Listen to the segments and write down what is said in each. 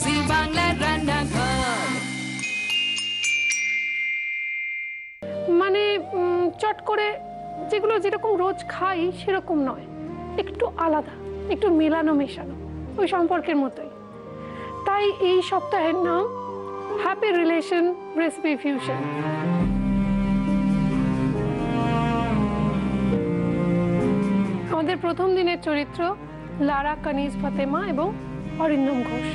জি বাংলার রান্নাঘর। মানে চট করে যেগুলো যেরকম রোজ খাই সেরকম নয়, একটু আলাদা, একটু মেলানো মেশানো, ওই সম্পর্কের মতোই। তাই এই সপ্তাহের নাম হ্যাপি রিলেশন রেসিপি ফিউশন। আমাদের প্রথম দিনের চরিত্র লারা কানিজ ফাতেমা এবং অরিন্দম ঘোষ,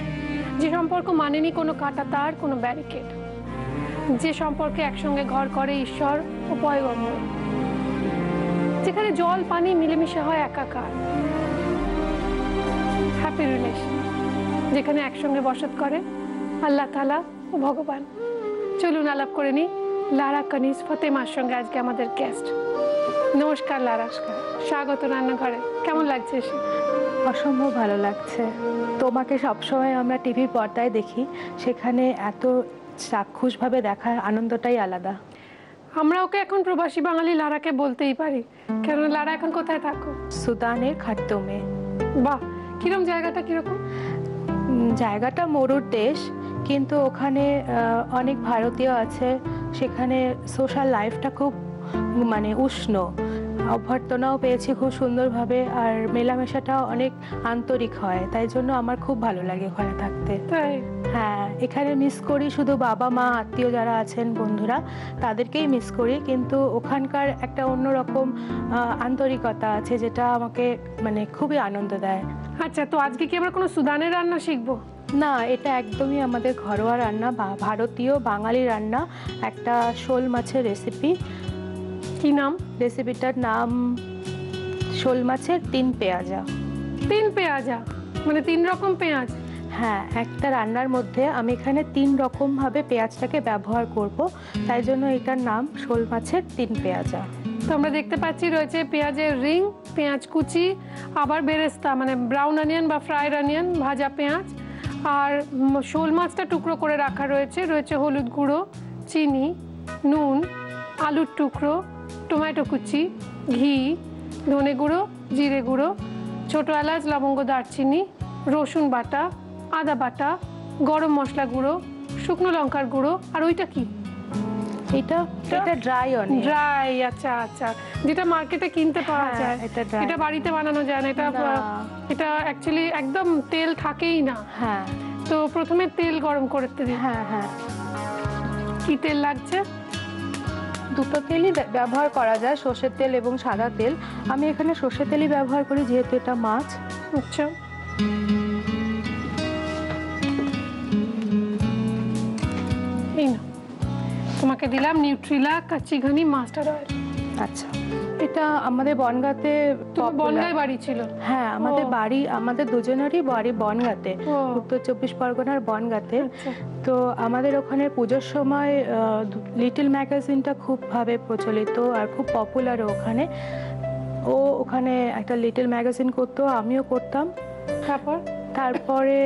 যে সম্পর্ক মানেনি কোনো কাঁটাতার, কোনো ব্যারিকেড, যে সম্পর্কে একসঙ্গে ঘর করে ঈশ্বর ও পয়গম্বর, যেখানে জল পানি মিলেমিশে হয় একাকার। হ্যাপি রিলেশন, যেখানে একসঙ্গে বসত করে আল্লাহ তাআলা ও ভগবান। চলুন আলাপ করে নি লারা কানিজ ফাতেমার সঙ্গে। আজকে আমাদের গেস্ট। নমস্কার লারা, স্বাগত রান্নাঘরে। কেমন লাগছে এসে? অসম্ভব ভালো লাগছে। তোমাকে সবসময় আমরা টিভি পর্দায় দেখি, সেখানে এত চাক্ষুষভাবে দেখার আনন্দটাই আলাদা। আমরা ওকে এখন প্রবাসী বাঙালি লারাকে বলতেই পারি, কারণ লারা এখন কোথায় থাকো? সুদানের খার্তুমে। বাহ, কিরম জায়গাটা? কিরকম জায়গাটা? মরুর দেশ, কিন্তু ওখানে অনেক ভারতীয় আছে। সেখানে সোশ্যাল লাইফটা খুব মানে উষ্ণ, অভ্যর্থনাও পেয়েছি খুব সুন্দরভাবে, আর মেলামেশাটাও অনেক আন্তরিক হয়। তাই জন্য আমার খুব ভালো লাগে ওখানে থাকতে। তাই? হ্যাঁ, এখানে মিস করি শুধু বাবা মা, আত্মীয় যারা আছেন, বন্ধুরা, তাদেরকেই মিস করি। কিন্তু ওখানকার একটা অন্যরকম আন্তরিকতা আছে, যেটা আমাকে মানে খুবই আনন্দ দেয়। আচ্ছা, তো আজকে কি আমরা কোনো সুদানের রান্না শিখবো? না, এটা একদমই আমাদের ঘরোয়া রান্না, ভারতীয় বাঙালি রান্না, একটা শোল মাছের রেসিপি। কি নাম রেসিপিটার? নাম শোল মাছের 3 পেঁয়াজা। 3 পেঁয়াজা মানে 3 রকম পেঁয়াজ? হ্যাঁ, একটা রান্নার মধ্যে আমি এখানে 3 রকম ভাবে পেঁয়াজটাকে ব্যবহার করব, তাই জন্য এটার নাম শোল মাছের 3 পেঁয়াজা। তো আমরা দেখতে পাচ্ছি রয়েছে পেঁয়াজের রিং, পেঁয়াজ কুচি, আবার বেরেস্তা মানে ব্রাউন অনিয়ন বা ফ্রাইড অনিয়ন, ভাজা পেঁয়াজ, আর শোল মাছটা টুকরো করে রাখা রয়েছে। রয়েছে হলুদ গুঁড়ো, চিনি, নুন, আলুর টুকরো, টমেটো কুচি, ঘি, ধনে গুঁড়ো, জিরে গুঁড়ো, ছোটো এলাচ, লবঙ্গ, দারচিনি, রসুন বাটা, আদা বাটা, গরম মশলা গুঁড়ো, শুকনো লঙ্কার গুঁড়ো। আর ওইটা কি? এটা ড্রাই অনিয়ন। ড্রাই? আচ্ছা আচ্ছা, যেটা মার্কেটে কিনতে পাওয়া যায়। এটা বাড়িতে বানানো যায় না। এটা অ্যাকচুয়ালি একদম তেল থাকেই না। হ্যাঁ, তো প্রথমে তেল গরম করতে দিই। হ্যাঁ হ্যাঁ। কি তেল লাগছে? দুটো তেলই ব্যবহার করা যায়, সর্ষের তেল এবং সাদা তেল। আমি এখানে সর্ষের তেলই ব্যবহার করি, যেহেতু এটা মাছ। আচ্ছা, এই না, তোমাকে দিলাম নিউট্রিলা কাচ্চি ঘনি মাস্টার্ড অয়েল। আচ্ছা, এটা আমাদের বনগাঁতে। বনগাঁয় বাড়ি ছিল? হ্যাঁ, আমাদের বাড়ি, আমাদের দুজনেরই বাড়ি বনগাঁতে, উত্তর 24 পরগনার বনগাঁতে। তো আমাদের ওখানে পুজোর সময় লিটল ম্যাগাজিনটা খুব ভাবে প্রচলিত আর খুব পপুলারও ওখানে। ওখানে একটা লিটল ম্যাগাজিন করতো, আমিও করতাম। তারপরে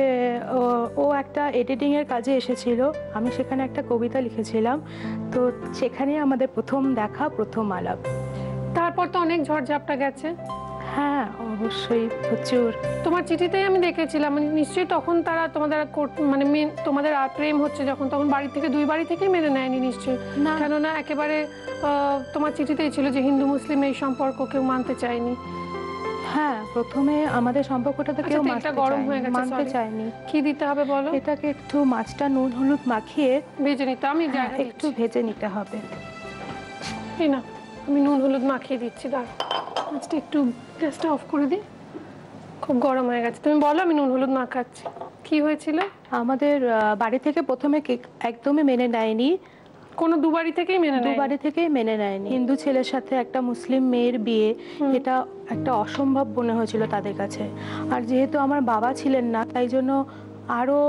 ও একটা এডিটিং এর কাজে এসেছিল, আমি সেখানে একটা কবিতা লিখেছিলাম। তো সেখানেই আমাদের প্রথম দেখা, প্রথম আলাপ। তারপর তো অনেক ঝড়ঝাপটা গেছে। হ্যাঁ, অবশ্যই প্রচুর। তোমার চিঠিতেই আমি দেখেছিলাম, নিশ্চয়ই তখন তারা তোমাদের মানে তোমাদের আর প্রেম হচ্ছে যখন, তখন বাড়ি থেকে, 2 বাড়ি থেকেই মেনে নেয়নি নিশ্চয়ই? কেননা একেবারে তোমার চিঠিতেই ছিল যে হিন্দু মুসলিম এই সম্পর্ক কেউ মানতে চায়নি। হ্যাঁ, প্রথমে আমাদের সম্পর্কটা তো কেউ মানতে চায়নি। কি দিতে হবে বলো? এটাকে একটু মাছটা নুন হলুদ মাখিয়ে ভেজে নিতে। আমি একটু ভেজে নিতে হবে। এই না, আমি নুন হলুদ মাখিয়ে দিচ্ছি। দাঁড়াও, মাছটা একটু গ্যাসটা অফ করে দিই, খুব গরম হয়ে গেছে। তুমি বলো, আমি নুন হলুদ মাখাচ্ছি। কি হয়েছিল? আমাদের বাড়ি থেকে প্রথমে একদমই মেনে নেয়নি। কোনো 2 বাড়ি থেকেই মেনে নেয়নি? 2 বাড়ি থেকেই মেনে নেয়নি। হিন্দু ছেলের সাথে একটা মুসলিম মেয়ের বিয়ে, এটা একটা অসম্ভব মনে হয়েছিল তাদের কাছে। আর যেহেতু আমার বাবা ছিলেন না, তাই জন্য আরো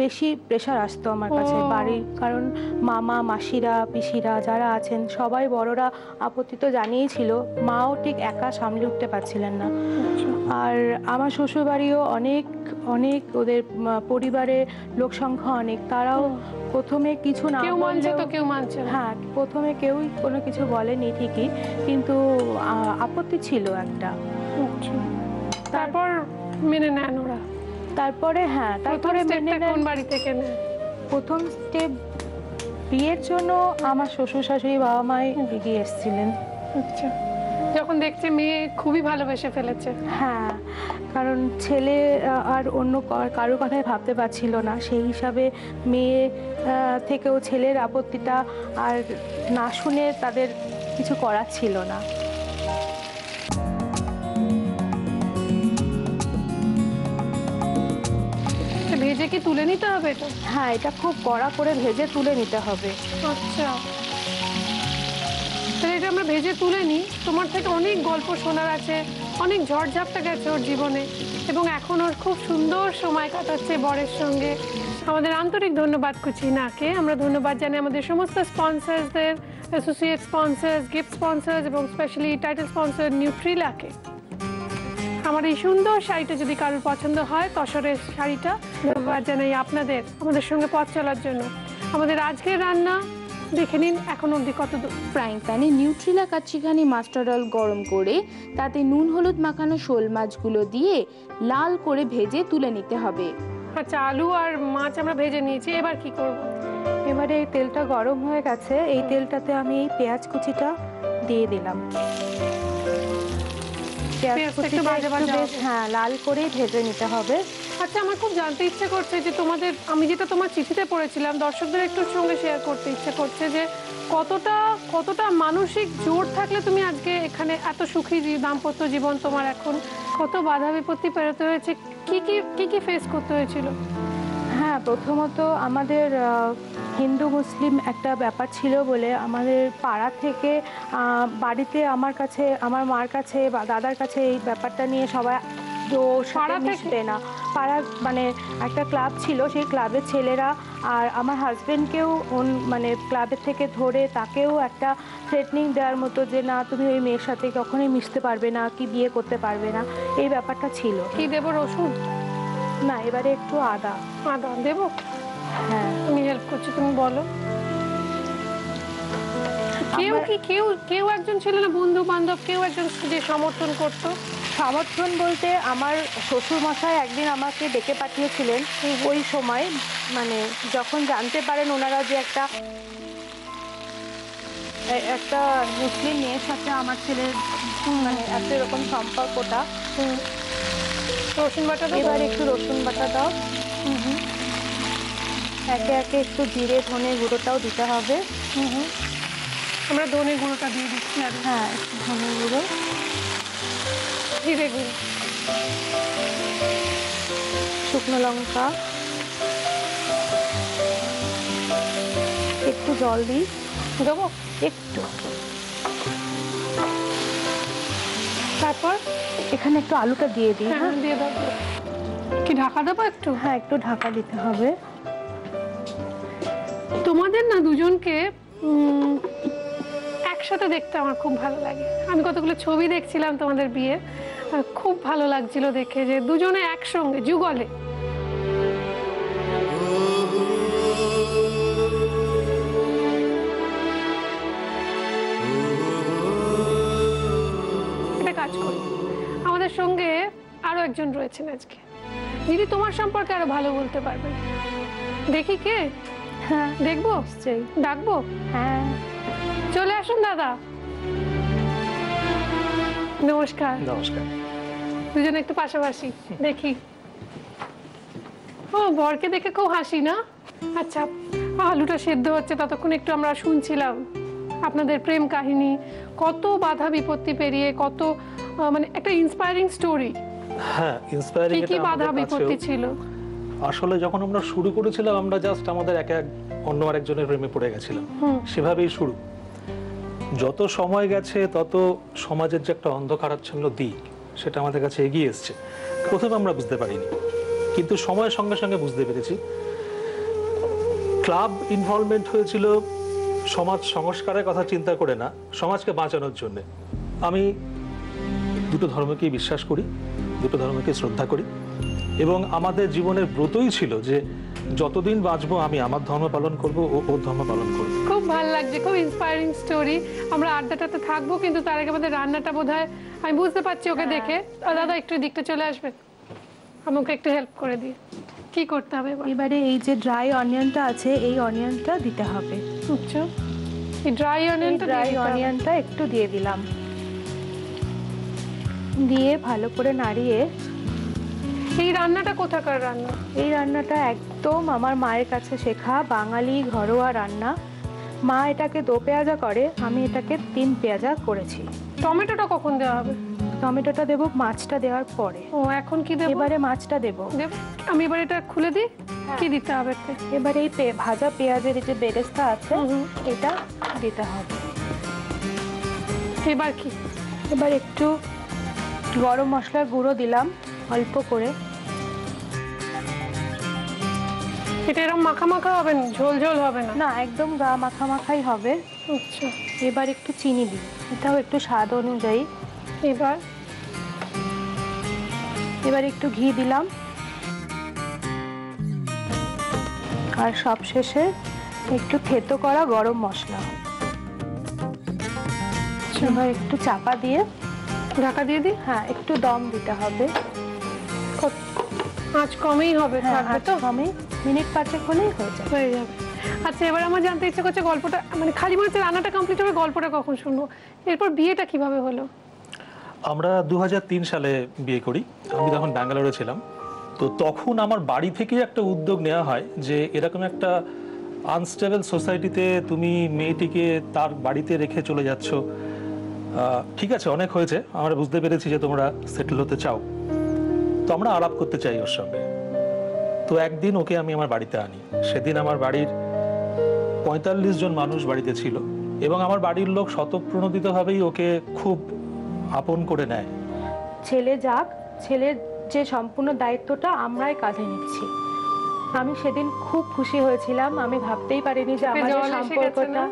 বেশি প্রেশার আসতো আমার কাছে বাড়ির। কারণ মামা মাসিরা পিসিরা যারা আছেন সবাই বড়রা আপত্তি তো জানিয়েছিল, মাও ঠিক একা সামলে উঠতে পারছিলেন না। আর আমার শ্বশুর বাড়িও অনেক অনেক, ওদের পরিবারে লোক সংখ্যা অনেক, তারাও প্রথমে কিছু না, কেউ মানছে তো কেউ মানছে না। হ্যাঁ, প্রথমে কেউই কোনো কিছু বলেনি ঠিকই, কিন্তু আপত্তি ছিল একটা। তারপর মেনে নেন ওরা? তারপরে তারপরে মেনে কোন বাড়ি থেকে নেয়? প্রথম স্টেপ বিয়ের জন্য আমার শ্বশুর শাশুড়ি বাবা মাই এগিয়ে এসেছিলেন। আচ্ছা, যখন দেখছে মেয়ে খুবই ভালোবেসে ফেলেছে। হ্যাঁ, কারণ ছেলে আর অন্য কারো কথাই ভাবতে পারছিল না, সেই হিসাবে মেয়ে থেকেও ছেলের আপত্তিটা আর না শুনে তাদের কিছু করার ছিল না। ভেজে কি তুলে নিতে হবে এটা? হ্যাঁ, এটা খুব কড়া করে ভেজে তুলে নিতে হবে। আচ্ছা, তাহলে এটা আমরা ভেজে তুলে নিই। তোমার থেকে অনেক গল্প শোনার আছে, অনেক ঝড়ঝাপটা গেছে ওর জীবনে, এবং এখন ওর খুব সুন্দর সময় কাটাচ্ছে বরের সঙ্গে। আমাদের আন্তরিক ধন্যবাদ কুচিনাকে। আমরা ধন্যবাদ জানাই আমাদের সমস্ত স্পন্সরসদের, অ্যাসোসিয়েট স্পন্সর্স, গিফট স্পন্সর্স এবং স্পেশালি টাইটেল স্পন্সর নিউট্রিলাকে। আমার এই সুন্দর শাড়িটা যদি কারোর পছন্দ হয়, তসরের শাড়িটা, ধন্যবাদ জানাই আপনাদের আমাদের সঙ্গে পথ চলার জন্য। আমাদের আজকের রান্না দেখে নিন এখন অবধি কত দূর। ফ্রাইং প্যানে নিউট্রিলা কাচ্চিঘানি মাস্টার্ড অয়েল গরম করে তাতে নুন হলুদ মাখানো শোল মাছগুলো দিয়ে লাল করে ভেজে তুলে নিতে হবে। আচ্ছা, আলু আর মাছ আমরা ভেজে নিয়েছি, এবার কি করব? এবারে এই তেলটা গরম হয়ে গেছে, এই তেলটাতে আমি এই পেঁয়াজ কুচিটা দিয়ে দিলাম। পেঁয়াজ কুচিটা একটু বেশ লাল করে ভেজে নিতে হবে। আচ্ছা, আমার খুব জানতে ইচ্ছে করছে যে তোমাদের, আমি যেটা তোমার চিঠিতে পড়েছিলাম, দর্শকদের একটু সঙ্গে শেয়ার করতে ইচ্ছে করছে যে কতটা মানসিক জোর থাকলে তুমি আজকে এখানে এত সুখী দাম্পত্য জীবন তোমার এখন, কত বাধা বিপত্তি পেরোতে হয়েছে, কি কি ফেস করতে হয়েছিল? হ্যাঁ, প্রথমত আমাদের হিন্দু মুসলিম একটা ব্যাপার ছিল বলে আমাদের পাড়া থেকে বাড়িতে আমার কাছে, আমার মার কাছে বা দাদার কাছে এই ব্যাপারটা নিয়ে সবাই মিশবে না। পাড়া মানে একটা ক্লাব ছিল, সেই ক্লাবের ছেলেরা আর আমার হাজবেন্ডকেও মানে ক্লাবের থেকে ধরে তাকেও একটা থ্রেটনিং দেওয়ার মতো যে না তুমি ওই মেয়ের সাথে কখনোই মিশতে পারবে না, কি বিয়ে করতে পারবে না, এই ব্যাপারটা ছিল। কি দেবো, রসুন? না, এবারে একটু আদা দেবো। হ্যাঁ, আমি হেল্প করছি, তুমি বলো। কেউ একজন ছিল না, বন্ধু বান্ধব কেউ একজন যে সমর্থন করতো? সমর্থন বলতে আমার শ্বশুর মশাই একদিন আমাকে ডেকে পাঠিয়েছিলেন। ওই সময় মানে যখন জানতে পারেন ওনারা যে একটা মুসলিম মেয়ের সাথে আমার ছেলের মানে এত এরকম সম্পর্কটা। রসুন বাটা দাও। এবার একটু রসুন বাটা দাও। একে একে একটু জিরে ধনে গুঁড়োটাও দিতে হবে। আমরা ধনে গুঁড়োটা দিয়ে দিচ্ছি। আর হ্যাঁ, একটু ধনে গুঁড়ো, জিরে গুঁড়ো, শুকনো লঙ্কা, একটু জল দিই, দেবো একটু। তারপর এখানে একটু আলুটা দিয়ে দিই। হ্যাঁ, দিয়ে দাও। কি ঢাকা দেবো একটু? হ্যাঁ, একটু ঢাকা দিতে হবে। তোমাদের না দুজনকে একসাথে দেখতে আমার খুব ভালো লাগে। আমি কতগুলো ছবি দেখছিলাম তোমাদের বিয়ে, খুব ভালো লাগছিল দেখে যে দুজনে একসঙ্গে যুগলে। এটা কাজ করি। আমাদের সঙ্গে আরো একজন রয়েছেন আজকে, যিনি তোমার সম্পর্কে আরো ভালো বলতে পারবেন। দেখি কে? হ্যাঁ, দেখবো, ডাকবো? হ্যাঁ, চলে আসুন দাদা। নমস্কার। নমস্কার। দুজনে একটু পাশাপাশি দেখি। ও, বরকে দেখে খুব হাসি না? আচ্ছা, আলুটা সেদ্ধ হচ্ছে, ততক্ষণ একটু আমরা শুনছিলাম আপনাদের প্রেম কাহিনী, কত বাধা বিপত্তি পেরিয়ে, কত মানে একটা ইন্সপায়ারিং স্টোরি। হ্যাঁ, ইন্সপায়ারিং। কি বাধা বিপত্তি ছিল? আসলে যখন আমরা শুরু করেছিলাম আমরা জাস্ট আমাদের অন্য আরেকজনের প্রেমে পড়ে গেছিলাম, সেভাবেই শুরু। যত সময় গেছে তত সমাজের যে একটা অন্ধকারাচ্ছন্ন দিক সেটা আমাদের কাছে এগিয়ে এসছে। প্রথমে আমরা বুঝতে পারিনি, কিন্তু সময়ের সঙ্গে সঙ্গে বুঝতে পেরেছি। ক্লাব ইনভলভমেন্ট হয়েছিল সমাজ সংস্কারের কথা চিন্তা করে না, সমাজকে বাঁচানোর জন্য। আমি দুটো ধর্মকেই বিশ্বাস করি, দুটো ধর্মকে শ্রদ্ধা করি, এবং আমাদের জীবনের ব্রতই ছিল যে যতদিন বাঁচবো আমি আমার ধর্ম পালন করব, ও ওর ধর্ম পালন করবে। খুব ভালো লাগছে, খুব ইন্সপায়ারিং স্টোরি। আমরা আড্ডাটাতে থাকবো, কিন্তু তার আগে আমাদের রান্নাটা বোধহয় আমি বুঝতে পারছি ওকে দেখে। দাদা একটু দিকটা চলে আসবেন। আমাকে একটু হেল্প করে দিই, কি করতে হবে এবার? এবারে এই যে ড্রাই অনিয়নটা আছে এই অনিয়নটা দিতে হবে। আচ্ছা, এই ড্রাই অনিয়নটা একটু দিয়ে দিলাম, দিয়ে ভালো করে নাড়িয়ে। এই রান্নাটা কোথাকার রান্না? এই রান্নাটা একদম আমার মায়ের কাছে শেখা বাঙালি ঘরোয়া রান্না। মা এটাকে 2 পেঁয়াজা করে, আমি এটাকে 3 পেঁয়াজা করেছি। টমেটোটা কখন দেওয়া হবে? টমেটোটা দেবো মাছটা দেওয়ার পরে। ও, এখন কি দেব? এবারে মাছটা দেবো। আমি এবার এটা খুলে দিই, কি দিতে হবে? এবারে এই ভাজা পেঁয়াজের যে বেরেস্তা আছে এটা দিতে হবে। এবার কি? এবার একটু গরম মশলার গুঁড়ো দিলাম অল্প করে। এটা এরকম মাখা মাখা হবে না, ঝোল ঝোল হবে না? না, একদম গা মাখা মাখাই হবে। আচ্ছা, এবার একটু চিনি দিই, এটাও একটু স্বাদ অনুযায়ী। এবার একটু ঘি দিলাম, আর সবশেষে একটু থেতো করা গরম মশলা। এবার একটু চাপা দিয়ে ঢাকা দিয়ে দিই। হ্যাঁ, একটু দম দিতে হবে। আঁচ কমেই হবে, থাকবে তো? কমে, মিনিট 5 হলেই হয়ে যাবে। হয়ে যাবে। আচ্ছা, এবার আমার জানতে ইচ্ছে করছে গল্পটা, মানে খালি মনে হচ্ছে রান্নাটা কমপ্লিট হবে, গল্পটা কখন শুনবো? এরপর বিয়েটা কিভাবে হলো? আমরা 2003 সালে বিয়ে করি। আমি তখন ব্যাঙ্গালোরে ছিলাম। তো তখন আমার বাড়ি থেকেই একটা উদ্যোগ নেওয়া হয় যে এরকম একটা আনস্টেবল সোসাইটিতে তুমি মেয়েটিকে তার বাড়িতে রেখে চলে যাচ্ছ। ঠিক আছে, অনেক হয়েছে, আমরা বুঝতে পেরেছি যে তোমরা সেটেল হতে চাও, তো আমরা আলাপ করতে চাই ওর সঙ্গে। তো একদিন ওকে আমি আমার বাড়িতে আনি। সেদিন আমার বাড়ির 45 জন মানুষ বাড়িতে ছিল এবং আমার বাড়ির লোক স্বতঃপ্রণোদিতভাবেই ওকে খুব আপন করে নেয়। ছেলে যাক, ছেলের যে সম্পূর্ণ দায়িত্বটা আমরাই কাঁধে নিচ্ছি। আমি সেদিন খুব খুশি হয়েছিলাম। আমি ভাবতেই পারিনি যে আমাদের সম্পর্কটা,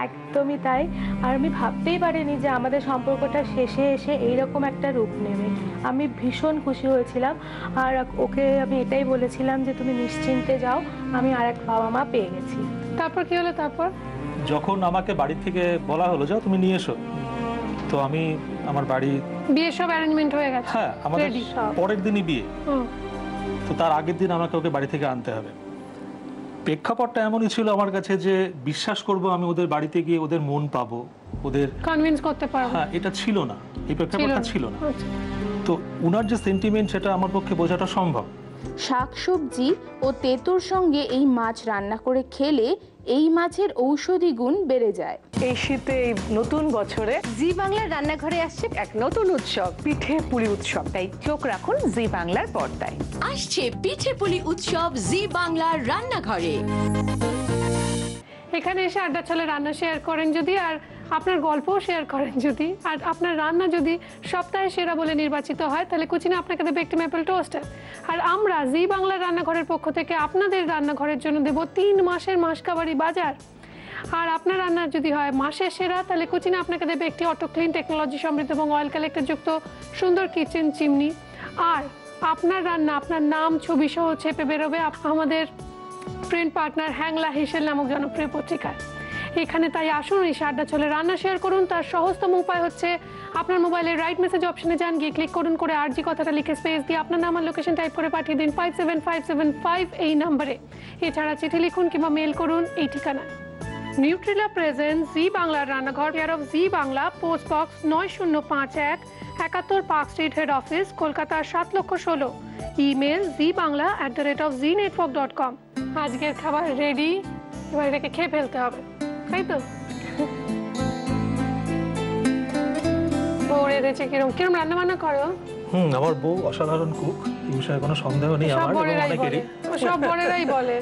একদমই তাই, আর আমি ভাবতেই পারিনি যে আমাদের সম্পর্কটা শেষে এসে এইরকম একটা রূপ নেবে। আমি ভীষণ খুশি হয়েছিলাম। আর ওকে আমি এটাই বলেছিলাম যে তুমি নিশ্চিন্তে যাও, আমি আর এক বাবা মা পেয়ে গেছি। তারপর কি হলো? তারপর যখন আমাকে বাড়ি থেকে বলা হলো যাও তুমি নিয়ে এসো, তো আমি আমার বাড়ি, বিয়ে সব অ্যারেঞ্জমেন্ট হয়ে গেছে? হ্যাঁ, আমাদের পরের দিনই বিয়ে। তো তার আগের দিন আমাকে ওকে বাড়ি থেকে আনতে হবে। প্রেক্ষাপটটা এমনই ছিল আমার কাছে যে বিশ্বাস করব আমি ওদের বাড়িতে গিয়ে ওদের মন পাবো, ওদের কনভিন্স করতে পারবো। হ্যাঁ, এটা ছিল না, এই প্রেক্ষাপটটা ছিল না। তো উনার যে সেন্টিমেন্ট সেটা আমার পক্ষে বোঝাটা সম্ভব। শাকসবজি ও তেঁতুর সঙ্গে এই মাছ রান্না করে খেলে এই মাছের ঔষধি গুণ বেড়ে যায়। এই শীতে, এই নতুন বছরে জি বাংলার রান্নাঘরে আসছে এক নতুন উৎসব, পিঠে পুলি উৎসব। তাই চোখ রাখুন জি বাংলার পর্দায়। আসছে পিঠে পুলি উৎসব জি বাংলার রান্নাঘরে। এখানে এসে আড্ডা চলে, রান্না শেয়ার করেন যদি, আর আপনার গল্পও শেয়ার করেন যদি, আর আপনার রান্না যদি সপ্তাহে সেরা বলে নির্বাচিত হয়, তাহলে কুচিনা আপনাকে দেবে একটি ম্যাপেল টোস্টার। আর আমরা জি বাংলার রান্নাঘরের পক্ষ থেকে আপনাদের রান্নাঘরের জন্য দেব 3 মাসের মাসকাবারি বাজার। আর আপনার রান্না যদি হয় মাসের সেরা, তাহলে কুচিনা আপনাকে দেবে একটি অটো ক্লিন টেকনোলজি সমৃদ্ধ এবং অয়েল কালেক্টর যুক্ত সুন্দর কিচেন চিমনি। আর আপনার রান্না আপনার নাম ছবি সহ ছেপে বেরোবে আমাদের প্রিন্ট পার্টনার হ্যাংলা হেসেল নামক জনপ্রিয় পত্রিকায়। এখানে তাই আসুন, এসে আড্ডা চলে রান্না শেয়ার করুন। তার সহজতম উপায় হচ্ছে আপনার মোবাইলের রাইট মেসেজ অপশনে যান, গিয়ে ক্লিক করুন, করে আরজি কথাটা লিখে স্পেস দিয়ে আপনার নাম আর লোকেশন টাইপ করে পাঠিয়ে দিন 57575 এই নম্বরে। এছাড়া চিঠি লিখুন কিংবা মেল করুন এই ঠিকানায়। নিউট্রিলা প্রেজেন্ট জি বাংলার রান্নাঘর, care of G Bangla, post box 9051, 71 park street, head office, Kolkata 7,16,000। Email zibangla@zinetwork.com। আজকের খাবার রেডি, এবার এটাকে খেয়ে ফেলতে হবে, তাই তো? বউ রেঁধেছে কিরম কিরম রান্না বান্না করো? আমার বউ অসাধারণ কুক, এই বিষয়ে কোনো সন্দেহ নেই আমার এবং অনেকেরই। সব বড়েরাই বলে,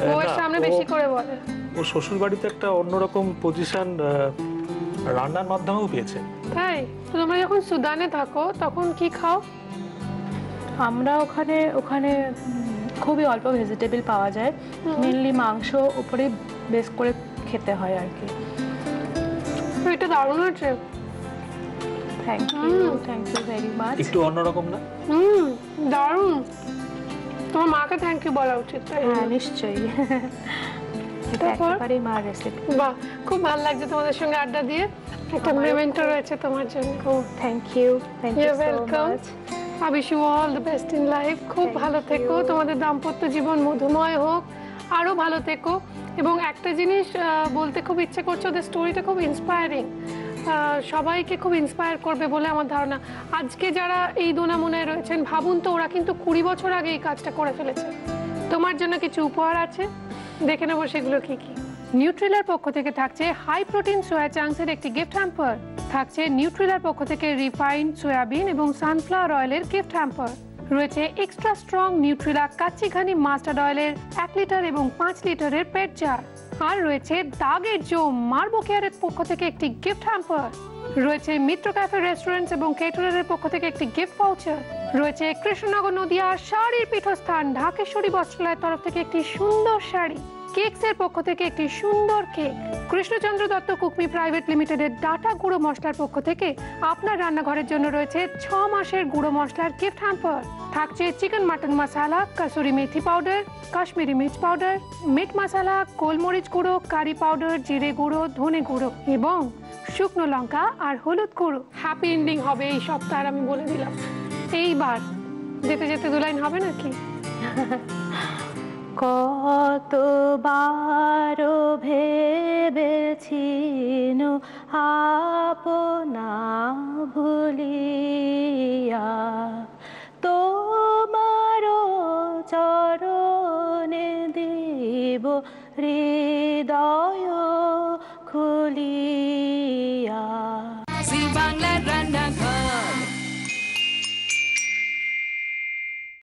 বউয়ের সামনে বেশি করে বলে। ও শ্বশুর বাড়িতে একটা অন্যরকম পজিশন রান্নার মাধ্যমেও পেয়েছে। তাই? তোমরা যখন সুদানে থাকো তখন কি খাও? আমরা ওখানে খুবই অল্প ভেজিটেবল পাওয়া যায়, মেনলি মাংস উপরে বেস করে খেতে হয় আর কি। এটা দারুণ হচ্ছে। Thank you very much. একটু অন্যরকম না? দারুণ। তোমার মাকে থ্যাংক ইউ বলা উচিত। হ্যাঁ, নিশ্চয়ই, এটা একেবারেই মার রেসিপি। বাহ, খুব ভালো লাগছে তোমাদের সঙ্গে আড্ডা দিয়ে। একটা মেমেন্টো রয়েছে তোমার জন্য। Thank you so welcome. Much. I wish you all the best in life. খুব ভালো থেকো, তোমাদের দাম্পত্য জীবন মধুময় হোক, আরও ভালো থেকো। এবং একটা জিনিস বলতে খুব ইচ্ছে করছে, ওদের স্টোরিটা খুব ইন্সপায়ারিং, সবাইকে খুব ইন্সপায়ার করবে বলে আমার ধারণা। আজকে যারা এই দোনামোনায় রয়েছেন, ভাবুন তো ওরা কিন্তু 20 বছর আগে এই কাজটা করে ফেলেছে। তোমার জন্য কিছু উপহার আছে, দেখে নেবো সেগুলো কি কি। নিউট্রিলার পক্ষ থেকে থাকছে হাই প্রোটিন সোয়া চাংসের একটি গিফট হ্যাম্পার, থাকছে নিউট্রিলার পক্ষ থেকে রিফাইন্ড সয়াবিন এবং সানফ্লাওয়ার অয়েলের গিফট হ্যাম্পার, রয়েছে extra strong Nutrela kachi ghani mustard অয়েলের 1 লিটার এবং 5 লিটারের পেট জার, আর রয়েছে দাগের জো মার্বো কেয়ারের পক্ষ থেকে একটি গিফট হ্যাম্পার, রয়েছে মিত্র ক্যাফে রেস্টুরেন্টস এবং কেটারারের পক্ষ থেকে একটি গিফট ভাউচার, রয়েছে কৃষ্ণনগর নদিয়ার শাড়ির পীঠস্থান ঢাকেশ্বরী বস্ত্রালয়ের তরফ থেকে একটি সুন্দর শাড়ি, কেকসের পক্ষ থেকে একটি সুন্দর কেক, কৃষ্ণচন্দ্র দত্ত কুকমি প্রাইভেট লিমিটেডের ডাটা গুঁড়ো মশলার পক্ষ থেকে আপনার রান্নাঘরের জন্য রয়েছে 6 মাসের গুঁড়ো মশলার গিফট হ্যাম্পার, থাকছে চিকেন মাটন মশলা, কাসুরি মেথি পাউডার, কাশ্মীরি মির্চ পাউডার, মিট মশলা, গোলমরিচ গুঁড়ো, কারি পাউডার, জিরে গুঁড়ো, ধনে গুঁড়ো এবং শুকনো লঙ্কা আর হলুদ গুঁড়ো। হ্যাপি এন্ডিং হবে এই সপ্তাহ, আমি বলে দিলাম। এইবার যেতে যেতে 2 লাইন হবে নাকি? কতবার ভেবেছি আপনা ভুলিয়া তোমার চরণে দেব হৃদয় খুলিয়া। জি বাংলার রান্নাঘর।